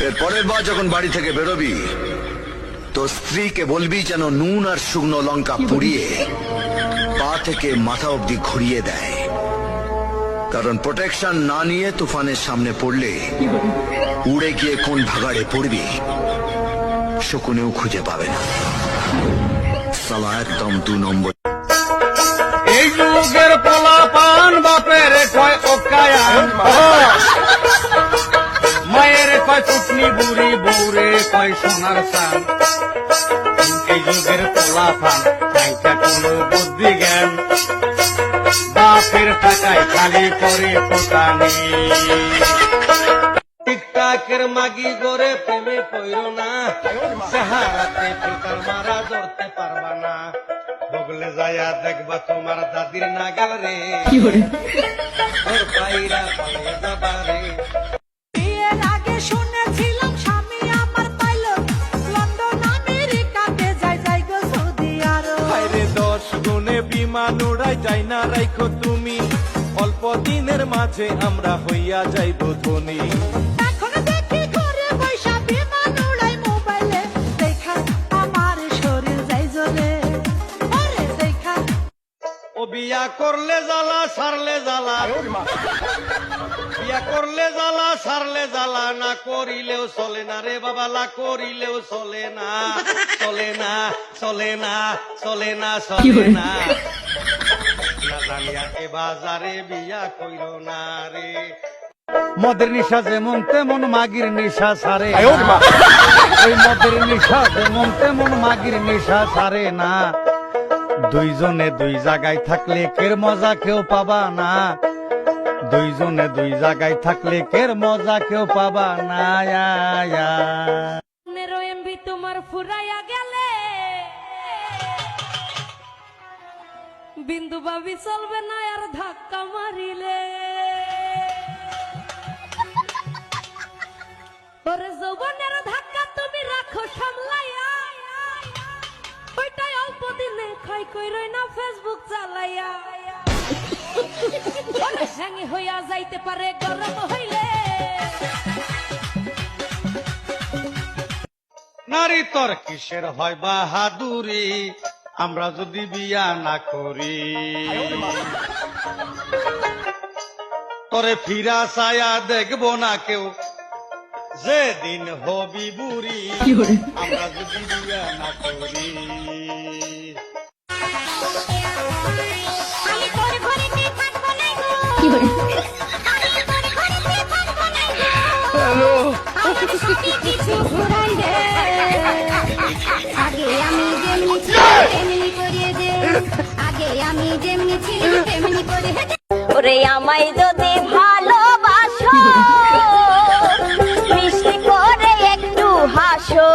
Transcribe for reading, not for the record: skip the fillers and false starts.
এর পরের বার যখন বাড়ি থেকে বেরোবি তো স্ত্রীকে বলবি যেন নুন আর শুকনো লঙ্কা পুড়িয়ে পা থেকে মাথা অবধি ঘুরিয়ে দেয়, কারণ প্রোটেকশন না নিয়ে তুফানের সামনে পড়লে উড়ে গিয়ে কোন ভাগাড়ে পড়বি শকুনেও খুঁজে পাবে না। সালা একদম 2 নম্বর। এই যুগের পোলাপান বাপের কয় ওকায়ান, মায়ের কয় চুটনি বুড়ি বউরে কয় সোনার চান। এই যুগের পোলাপান নাইকা কোনো বুদ্ধি জ্ঞান, বাপের টাকায় খালি করে পোতানি। টিকটাকের মাগি গড়ে প্রেমে পইরো না, চেহারাতে ফিল্টার মারা ধরতে পারবা না। বগলে যায়া দেখবা তোমার দাদির নাগাল রে, ওর পাইরা পাইয়ে যাবা রে। বিয়ের আগে শুনেছিলাম স্বামী আমার পাইলট, লন্ডন আমেরিকাতে যাই গো সৌদি আরব। হায়রে 10 গুণে বিমান উড়াই যাই না রাইখো তুমি, অল্প দিনের মাঝে আমরা হইয়া যাইব ধনী। এখন দেখি ঘরে বৈশা বিমান উড়াই মোবাইলে, দেখা আমার শরীর যাই জ্বলে, ওরে দেখা। ও বিয়া করলে জ্বালা সারলে জ্বালা, বিয়া করলে জ্বালা সারলে জ্বালা, না করিলেও চলে না রে বাবা, না করিলেও চলে না, চলে না, চলে না, চলে না, চলে না। না জানিয়া এ বাজারে বিয়া কইর না রে। মদের নিশা যেমন তেমন মাগির নিশা সারে, ওই মদের নিশা যেমন তেমন মাগির নিশা সারে না। দুইজনে দুই জায়গায় থাকলে কের মজা কেউ পাবা না, দুইজনে দুই জায়গায় থাকলে কের মজা কেউ পাবা না। এমবি তোমার ফুরাইয়া গেলে বিন্দু ভাবি চলবে না আর ধাক্কা মারিলে, ওরে যৌবনের ধাক্কা তুমি রাখো সামলাইয়া, ওইটাই অল্প দিনে খাই কইরই না ফেসবুক চালাইয়া। ওরে হ্যাঙ্গি হইয়া যাইতে পারে গরম হইলে, নারী তোর কিসের হয় বাহাদুরি, আমরা যদি বিয়া না করি। তোরে ফিরা ছায়া দেখবো না কেউ, যেদিন হবি বুড়ি, আমরা যদি বিয়া না করি। আগে আমি যেমনি ছিল তেমনি করিয়ে দে, আগে আমি যেমনি ছিল তেমনি করে দে। ওরে আমায় যদি ভালোবাসো, মিষ্টি করে একটু হাসো।